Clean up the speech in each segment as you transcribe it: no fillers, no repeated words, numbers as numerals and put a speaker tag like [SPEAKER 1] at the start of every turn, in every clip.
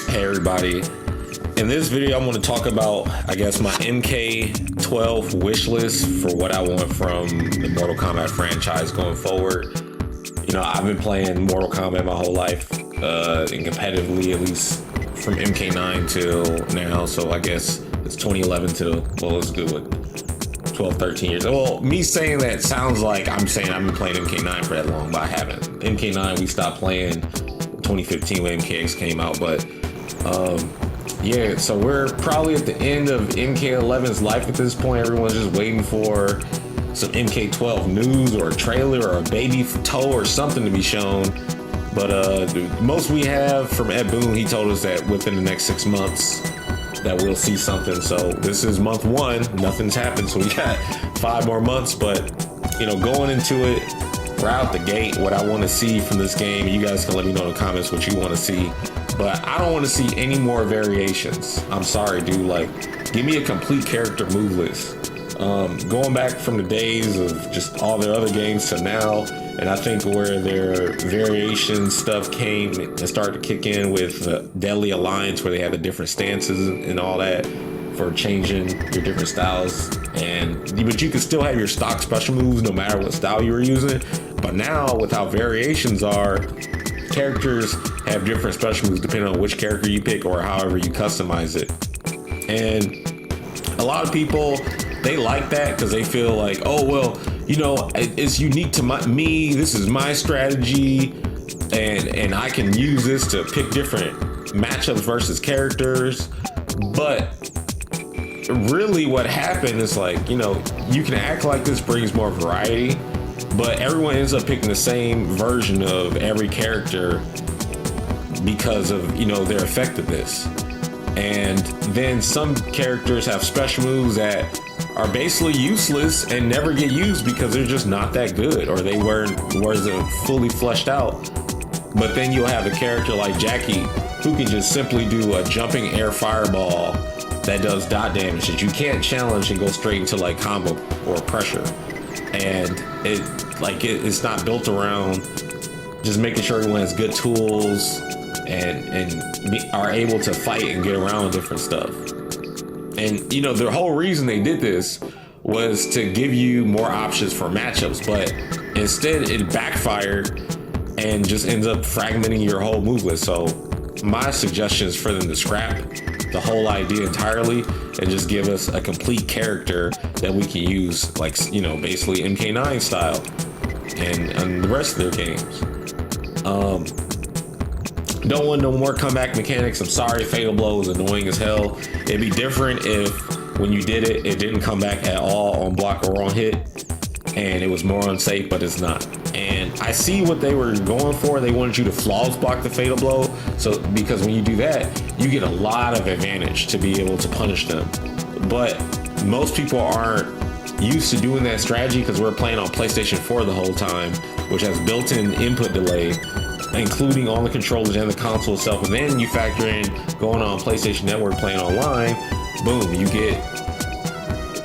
[SPEAKER 1] Hey everybody, in this video I'm going to talk about, I guess, my MK12 wish list for what I want from the Mortal Kombat franchise going forward. You know, I've been playing Mortal Kombat my whole life, and competitively, at least from MK9 till now, so I guess it's 2011 till, well, let's do it, 12, 13 years. Well, me saying that sounds like I'm saying I've been playing MK9 for that long, but I haven't. MK9, we stopped playing 2015 when MKX came out, but yeah, so we're probably at the end of MK11's life at this point. Everyone's just waiting for some MK12 news or a trailer or a baby toe or something to be shown. But the most we have from Ed Boon, he told us that within the next 6 months that we'll see something. So this is month 1, nothing's happened, so we got 5 more months. But you know, going into it, we're out the gate. What I want to see from this game, you guys can let me know in the comments what you want to see. But I don't want to see any more variations. I'm sorry, dude. Like, give me a complete character move list. Going back from the days of just all their other games to now, and I think where their variation stuff came and started to kick in with the Deadly Alliance, where they have the different stances and all that for changing your different styles. But you can still have your stock special moves no matter what style you were using. But now, with how variations are, characters have different special moves depending on which character you pick or however you customize it. And a lot of people, they like that because they feel like, oh, well, you know, it's unique to me. This is my strategy, and I can use this to pick different matchups versus characters. But really what happened is, like, you know, you can act like this brings more variety, but everyone ends up picking the same version of every character because of, you know, their effectiveness. And then some characters have special moves that are basically useless and never get used because they're just not that good, or they wasn't fully fleshed out. But then you'll have a character like Jackie who can just simply do a jumping air fireball that does dot damage that you can't challenge and go straight into like combo or pressure. And it's not built around just making sure everyone has good tools and are able to fight and get around different stuff. And you know, the whole reason they did this was to give you more options for matchups, but instead it backfired and just ends up fragmenting your whole move list. So my suggestion is for them to scrap the whole idea entirely and just give us a complete character that we can use, like, you know, basically MK9 style and the rest of their games. Don't want no more comeback mechanics. I'm sorry, Fatal Blow is annoying as hell. It'd be different if when you did it, it didn't come back at all on block or on hit, and it was more unsafe, but it's not. And I see what they were going for. They wanted you to flawless block the Fatal Blow, so because when you do that, you get a lot of advantage to be able to punish them. But most people aren't used to doing that strategy because we're playing on PlayStation 4 the whole time, which has built-in input delay, including on the controllers and the console itself. And then you factor in going on PlayStation Network, playing online, boom, you get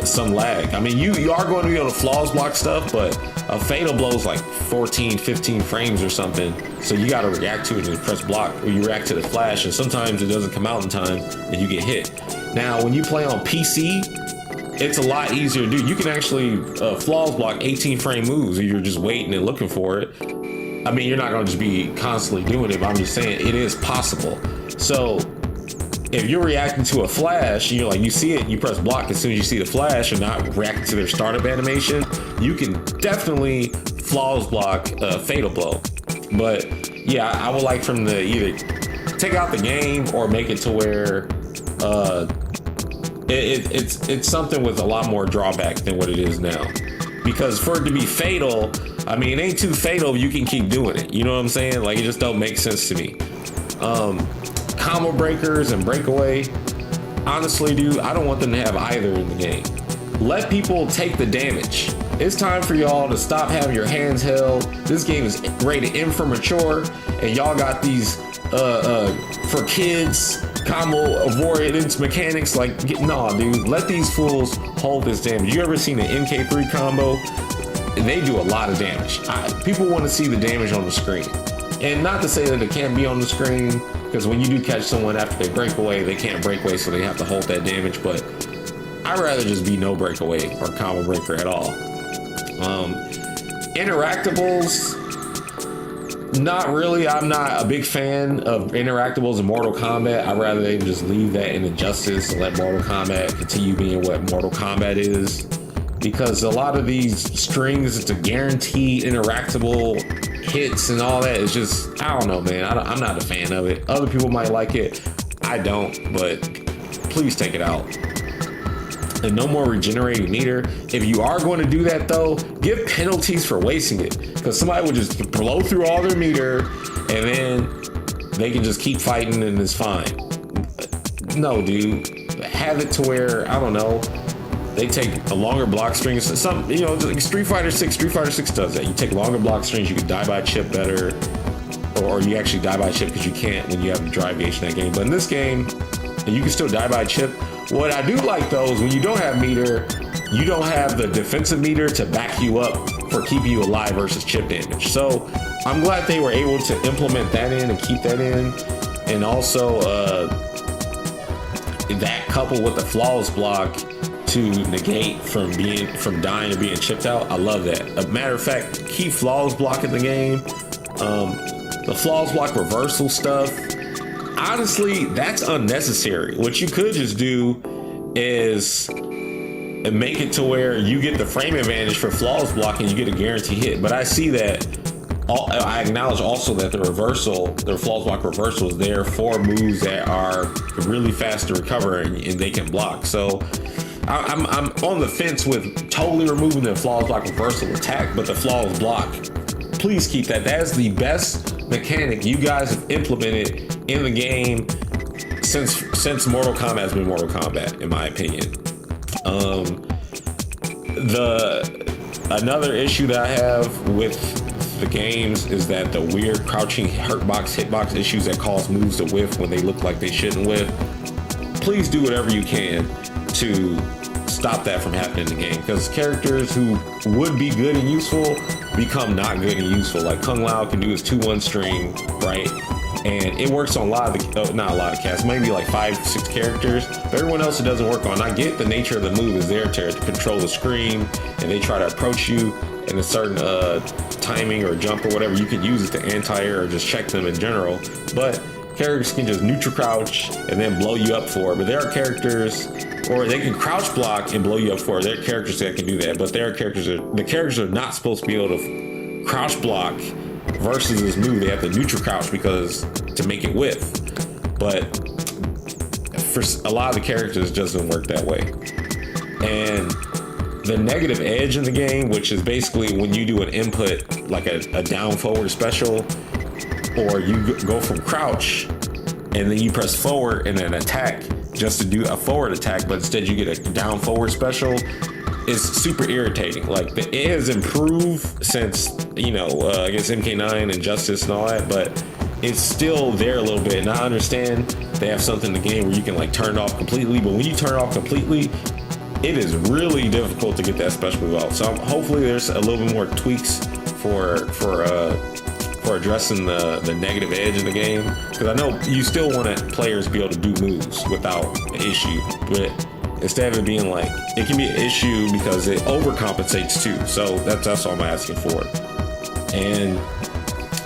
[SPEAKER 1] some lag. I mean, you are going to be able to flawless block stuff, but a Fatal Blow is like 14, 15 frames or something. So you got to react to it and press block, or you react to the flash, and sometimes it doesn't come out in time and you get hit. Now, when you play on PC, it's a lot easier to do. You can actually flawless block 18 frame moves if you're just waiting and looking for it. I mean, you're not going to just be constantly doing it, but I'm just saying it is possible. So if you're reacting to a flash, you're like, you see it, you press block as soon as you see the flash and not reacting to their startup animation, you can definitely flawless block Fatal Blow. But yeah, I would like from the either take out the game or make it to where it's something with a lot more drawback than what it is now. Because for it to be fatal, I mean, it ain't too fatal if you can keep doing it. You know what I'm saying? Like, it just don't make sense to me. Combo breakers and breakaway, honestly, dude, I don't want them to have either in the game. Let people take the damage. It's time for y'all to stop having your hands held. This game is rated M for mature, and y'all got these for kids combo avoidance mechanics. Like, nah, dude, let these fools hold this damage. You ever seen an MK3 combo? They do a lot of damage. People want to see the damage on the screen. And not to say that it can't be on the screen, because when you do catch someone after they break away, they can't break away, so they have to hold that damage. But I'd rather just be no breakaway or combo breaker at all. Interactables, not really. I'm not a big fan of interactables in Mortal Kombat. I'd rather they just leave that in Injustice and let Mortal Kombat continue being what Mortal Kombat is. Because a lot of these strings, it's a guaranteed interactable hits and all that. It's just, I don't know, man. I'm not a fan of it. Other people might like it. I don't, but please take it out. And no more regenerating meter. If you are going to do that though, give penalties for wasting it. Because somebody would just blow through all their meter and then they can just keep fighting and it's fine. No, dude. Have it to where, I don't know, they take a longer block string. Some, you know, like Street Fighter 6 does that. You take longer block strings, you can die by chip better, or you actually die by chip because you can't when you have the drive gauge in that game. But in this game, you can still die by chip. What I do like though is when you don't have meter, you don't have the defensive meter to back you up for keeping you alive versus chip damage. So I'm glad they were able to implement that in and keep that in. And also that coupled with the flawless block to negate from dying or being chipped out. I love that. A matter of fact, keep flawless block in the game. The flawless block reversal stuff, honestly, that's unnecessary. What you could just do is make it to where you get the frame advantage for flawless block and you get a guaranteed hit. But I see that. I acknowledge also that the flawless block reversal is there for moves that are really fast to recover and they can block. So I'm on the fence with totally removing the flawless block reversal attack, but the flawless block, please keep that. That is the best mechanic you guys have implemented in the game since Mortal Kombat has been Mortal Kombat, in my opinion. Another issue that I have with the games is that the weird crouching hitbox issues that cause moves to whiff when they look like they shouldn't whiff. Please do whatever you can to stop that from happening in the game, because characters who would be good and useful become not good and useful. Like Kung Lao can do his 2-1 string, right? And it works on not a lot of casts, maybe like 5-6 characters, but everyone else it doesn't work on. I get the nature of the move is there to control the screen, and they try to approach you in a certain timing or jump or whatever. You could use it to anti-air or just check them in general, but characters can just neutral crouch and then blow you up for it. But there are characters, or they can crouch block and blow you up for it. There are characters that can do that, but there are characters the characters are not supposed to be able to crouch block versus this move. They have to neutral crouch to make it whiff. But for a lot of the characters, it doesn't work that way. And the negative edge in the game, which is basically when you do an input like a down forward special, or you go from crouch and then you press forward and then attack just to do a forward attack, but instead you get a down forward special, is super irritating. Like it has improved since, I guess MK9 and Justice and all that, but it's still there a little bit. And I understand they have something in the game where you can like turn it off completely, but when you turn it off completely, it is really difficult to get that special move out. So hopefully there's a little bit more tweaks for addressing the negative edge in the game, because I know you still want players to be able to do moves without an issue, but instead of it being like, it can be an issue because it overcompensates too. So that's all I'm asking for. And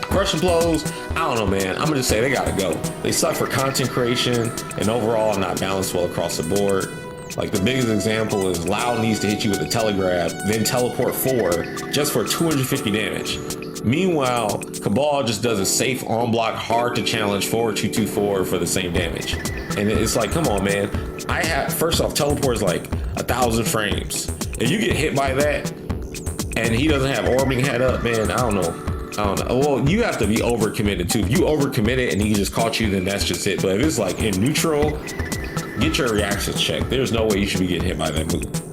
[SPEAKER 1] crushing blows, I don't know, man. I'm gonna just say they gotta go. They suck for content creation and overall are not balanced well across the board. Like the biggest example is Lao needs to hit you with a telegraph, then teleport forward just for 250 damage. Meanwhile, Cabal just does a safe on block, hard to challenge forward 224 for the same damage. And it's like, come on, man. First off, teleport is like 1,000 frames. If you get hit by that and he doesn't have orbiting head up, man, I don't know. Well, you have to be overcommitted too. If you overcommitted and he just caught you, then that's just it. But if it's like in neutral, get your reactions checked. There's no way you should be getting hit by that move.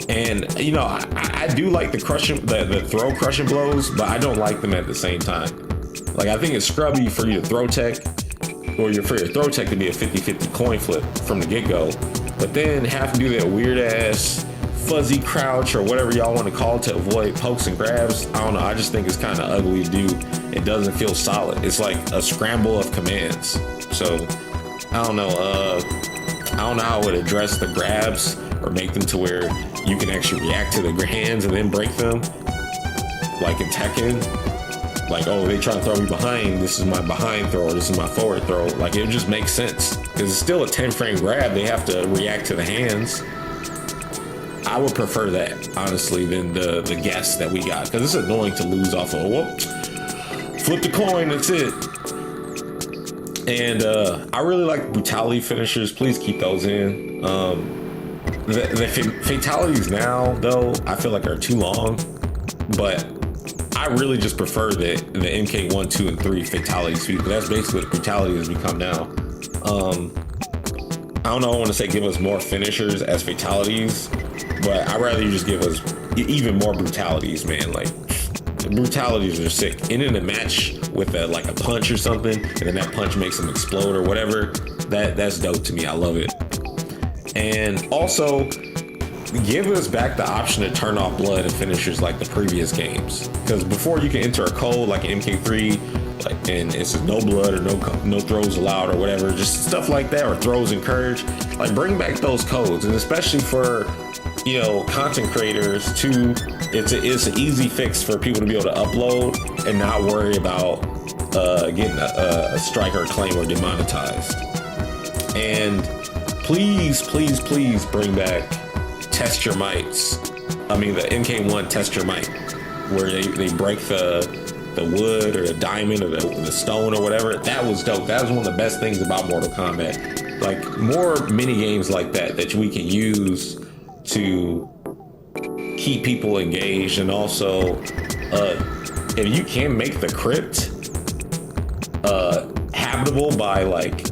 [SPEAKER 1] And I do like the throw crushing blows, but I don't like them at the same time. Like I think it's scrubby for you to throw tech, or for your throw tech to be a 50-50 coin flip from the get-go, but then have to do that weird ass fuzzy crouch or whatever y'all want to call it to avoid pokes and grabs. I don't know. I just think it's kind of ugly to do it doesn't feel solid. It's like a scramble of commands. So I don't know. I don't know how I would address the grabs or make them to where you can actually react to the hands and then break them, like in Tekken. Like, oh, they try to throw me behind. This is my behind throw. Or this is my forward throw. Like, it just makes sense because it's still a 10-frame grab. They have to react to the hands. I would prefer that, honestly, than the guess that we got, because it's annoying to lose off of, whoop, flip the coin, that's it. And I really like brutality finishers. Please keep those in. The fatalities now, though, I feel like are too long, but I really just prefer the MK 1, 2, and 3 fatality speed. That's basically what brutality has become now. I don't know, I want to say give us more finishers as fatalities, but I'd rather you just give us even more brutalities, man. Like, brutalities are sick. Ending a match with like a punch or something, and then that punch makes them explode or whatever, that's dope to me. I love it. And also, give us back the option to turn off blood and finishers like the previous games. Because before, you can enter a code like an MK3, like, and it says no blood or no throws allowed or whatever, just stuff like that, or throws encouraged. Like, bring back those codes, and especially for, you know, content creators too. It's an easy fix for people to be able to upload and not worry about getting a strike or a claim or demonetized. And please bring back test your mights. I mean, the MK1 test your might, where they break the wood or the diamond or the stone or whatever. That was dope. That was one of the best things about Mortal Kombat. Like, more mini games like that we can use to keep people engaged. And also, if you can make the crypt habitable by like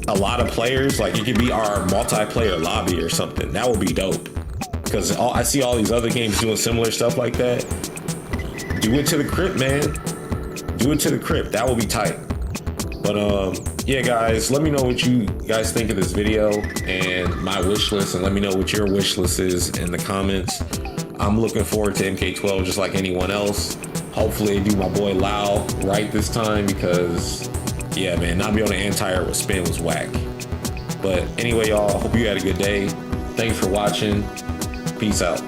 [SPEAKER 1] a lot of players, like it could be our multiplayer lobby or something, that would be dope. Because I see all these other games doing similar stuff like that. Do it to the crypt, man. Do it to the crypt. That will be tight. But yeah, guys, let me know what you guys think of this video and my wish list, and let me know what your wish list is in the comments. I'm looking forward to MK12 just like anyone else. Hopefully they do my boy Lau right this time, because yeah, man, not be on the anti-air with spin was whack. But anyway, y'all, hope you had a good day. Thanks for watching. Peace out.